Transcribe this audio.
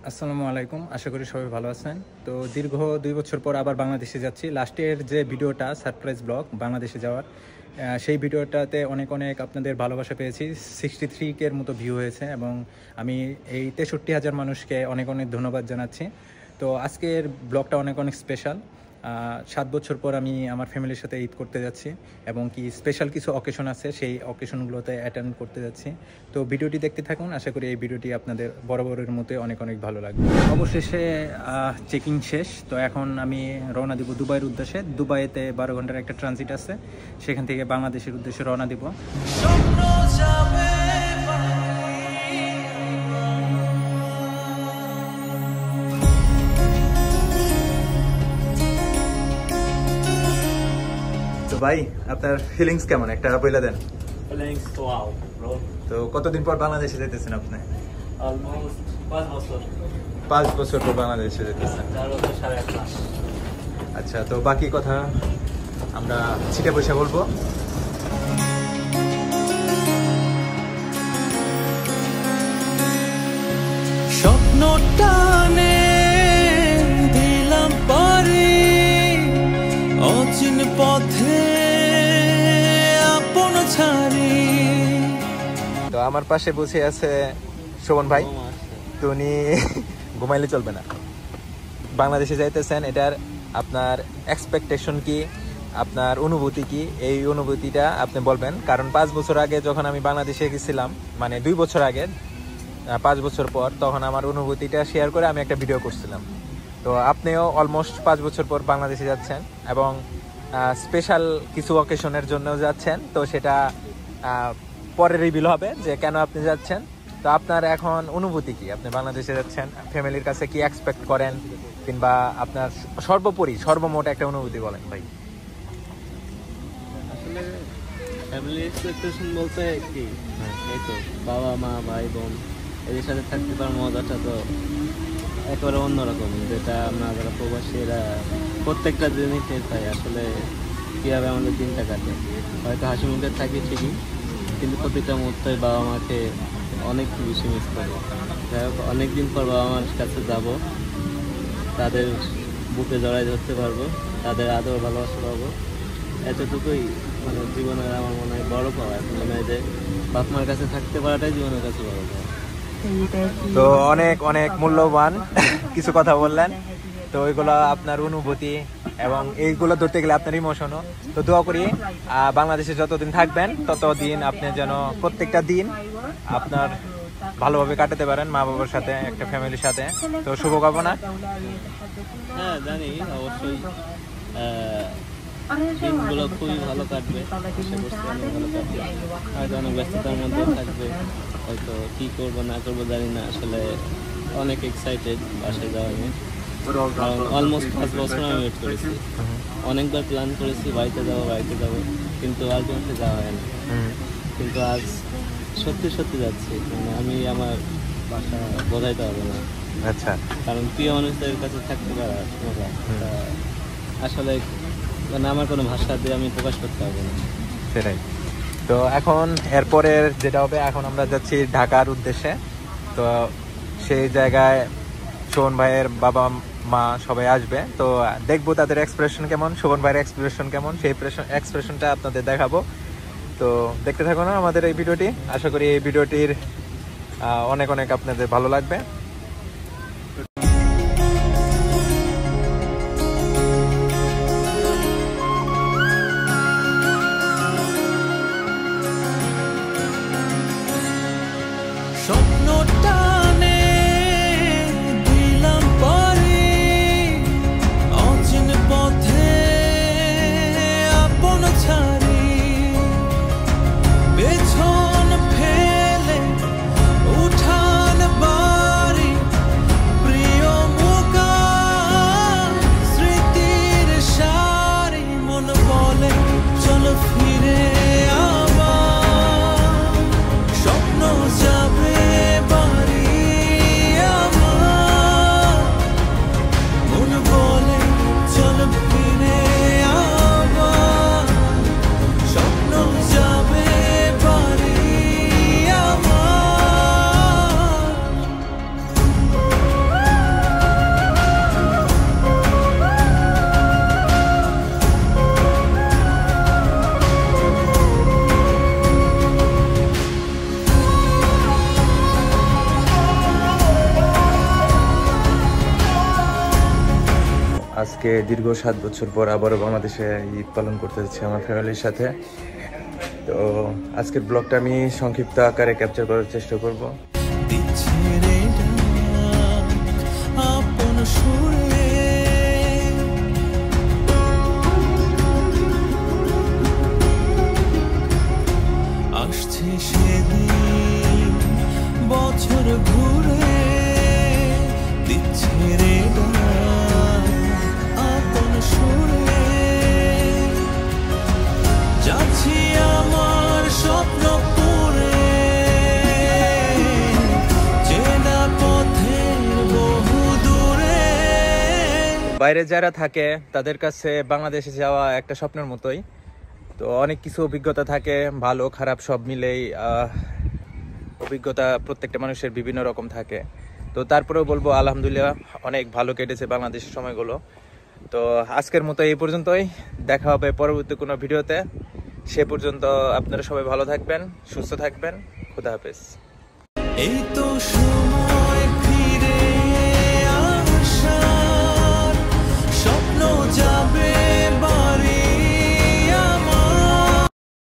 আসসালামু আলাইকুম, আশা করি সবাই ভালো আছেন। তো দীর্ঘ 2 বছর পর আবার বাংলাদেশে যাচ্ছি। লাস্টের যে ভিডিওটা সারপ্রাইজ ব্লগ বাংলাদেশে যাওয়ার, সেই ভিডিওটাতে অনেক আপনাদের ভালোবাসা পেয়েছি। 63K এর মতো ভিউ হয়েছে এবং আমি এই 63,000 মানুষকে অনেক ধন্যবাদ জানাচ্ছি। তো আজকের ব্লগটা অনেক স্পেশাল। 7 বছর পর আমি আমার ফ্যামিলির সাথে ঈদ করতে যাচ্ছি এবং কি স্পেশাল কিছু অকেশন আছে, সেই অকেশনগুলোতে অ্যাটেন্ড করতে যাচ্ছি। তো ভিডিওটি দেখতে থাকুন, আশা করি এই ভিডিওটি আপনাদের বরাবরের মতো অনেক ভালো লাগবে। অবশেষে চেকিং শেষ। তো এখন আমি রওনা দিব দুবাইয়ের উদ্দেশ্যে। দুবাইতে 12 ঘন্টার একটা ট্রানজিট আছে, সেখান থেকে বাংলাদেশের উদ্দেশ্যে রওনা দিব। ভাই, আপনার ফিলিংস কেমন একটা বলে দেন। Feelings wow bro. তো কতদিন পর বাংলাদেশে যেতেছেন আপনি? অলমোস্ট 5 বছর। 5 বছর পর বাংলাদেশে যেতেছেন। 4 বছর 8.5 মাস। আচ্ছা, তো বাকি কথা আমরা ছিটে বসে বলবো। স্বপ্নটানে দিলাম পারি অচিন পথে আপন ছাড়ি। তো আমার পাশে বসে আছে শোভন ভাই। তো উনি ঘুমাইলে চলবে না। বাংলাদেশে যাইতেছেন, এটার আপনার এক্সপেকটেশন কি, আপনার অনুভূতি কি, এই অনুভূতিটা আপনি বলবেন। কারণ 5 বছর আগে যখন আমি বাংলাদেশে গেছিলাম, মানে 2 বছর আগে, 5 বছর পর, তখন আমার অনুভূতিটা শেয়ার করে আমি একটা ভিডিও করছিলাম। তো আপনিও অলমোস্ট 5 বছর পর বাংলাদেশে যাচ্ছেন এবং স্পেশাল কিছু অকেশনের জন্য যাচ্ছেন। তো সেটা পরে রিভিল হবে যে কেন আপনি যাচ্ছেন। তো আপনার এখন অনুভূতি কি? আপনি বাংলাদেশে যাচ্ছেন, ফ্যামিলির কাছে কি এক্সপেক্ট করেন, কিংবা আপনার সর্বমোট একটা অনুভূতি বলেন ভাই। আসলে ফ্যামিলি এক্সপেকটেশন বলতে কি, এই তো বাবা মা ভাই বোন এদের সাথে থাকতে পারার মজাটা তো একেবারে অন্যরকম, যেটা আমরা যারা প্রবাসী এরা প্রত্যেকটা দিনই টের পাই আসলে কীভাবে আমাদের দিনটা কাটে। হয়তো হাসি মুখে থাকি ঠিকই, কিন্তু প্রতিটা মুহূর্তে বাবা মাকে অনেক বেশি মিস করি। যাই হোক, অনেকদিন পর বাবা মার কাছে যাব, তাদের বুকে জড়াই ধরতে পারবো, তাদের আদর ভালোবাসা পাবো, এতটুকুই মানে জীবনের আমার মনে হয় বড় পাওয়া। এখন মনে হয় যে বাপ মার কাছে থাকতে পারাটাই জীবনের কাছে বড় পাওয়া। তো অনেক মূল্যবান কিছু কথা বললেন। তো ওইগুলো আপনার অনুভূতি এবং এইগুলো ধরতে গেলে আপনার ইমোশনও। তো দোয়া করি বাংলাদেশে যতদিন থাকবেন ততদিন আপনি যেন প্রত্যেকটা দিন আপনার ভালোভাবে কাটাতে পারেন মা বাবার সাথে, একটা ফ্যামিলির সাথে। তো শুভকামনা। হ্যাঁ জানি, অবশ্যই দিনগুলো খুবই ভালো কাটবে, আশা করছি অনেক ভালো কাটবে। হয়তো অনেক ব্যস্ততার মধ্যে থাকবে, হয়তো কী করবো না করবো জানি না। আসলে অনেক এক্সাইটেড বাসায় যাওয়া নিয়ে। অলমোস্ট 5 বছর আমি ওয়েট করেছি, অনেকবার প্ল্যান করেছি বাড়িতে যাবো, কিন্তু আলটিমেটলি যাওয়া হয় না। কিন্তু আজ সত্যি যাচ্ছি, মানে আমি আমার বাসা বোঝাইতে হবে না। আচ্ছা, কারণ প্রিয় মানুষদের কাছে থাকতে পারা মজা আসলে মানে আমার কোনো ভাষা দিয়ে আমি প্রকাশ করতে পারবো না। সেটাই। তো এখন এরপরের যেটা হবে, এখন আমরা যাচ্ছি ঢাকার উদ্দেশ্যে। তো সেই জায়গায় শোভন ভাইয়ের বাবা মা সবাই আসবে। তো দেখবো তাদের এক্সপ্রেশন কেমন, শোভন ভাইয়ের এক্সপ্রেশন কেমন, সেই এক্সপ্রেশনটা আপনাদের দেখাবো। তো দেখতে থাকুন আমাদের এই ভিডিওটি। আশা করি এই ভিডিওটির অনেক আপনাদের ভালো লাগবে। স্বপ্নটানে দিলাম পারি অচিন পথে আপন ছাড়ি। পেছন ফেলে উঠান বাড়ি আজকে দীর্ঘ 7 বছর পর আবারও বাংলাদেশে ঈদ পালন করতে যাচ্ছি আমার ফ্যামিলির সাথে। তো আজকের ব্লগটা আমি সংক্ষিপ্ত আকারে ক্যাপচার করার চেষ্টা করব। দিচ্ছে রে ডাক আপন সুরে, আসছে সেদিন বছর ঘুরে, দিচ্ছে রে ডাক আপন সুরে, যাচ্ছি আমার স্বপ্ন পুরে, চেনা পথের বহু দূরে। বাইরে যারা থাকে তাদের কাছে বাংলাদেশে যাওয়া একটা স্বপ্নের মতোই। তো অনেক কিছু অভিজ্ঞতা থাকে, ভালো খারাপ সব মিলেই অভিজ্ঞতা প্রত্যেকটা মানুষের বিভিন্ন রকম থাকে। তো তারপরেও বলবো আলহামদুলিল্লাহ অনেক ভালো কেটেছে বাংলাদেশের সময়গুলো। তো আজকের মতো এই পর্যন্তই, দেখা হবে পরবর্তী কোনো ভিডিওতে। সে পর্যন্ত আপনারা সবাই ভালো থাকবেন, সুস্থ থাকবেন। খুদা হাফেজ। এই তো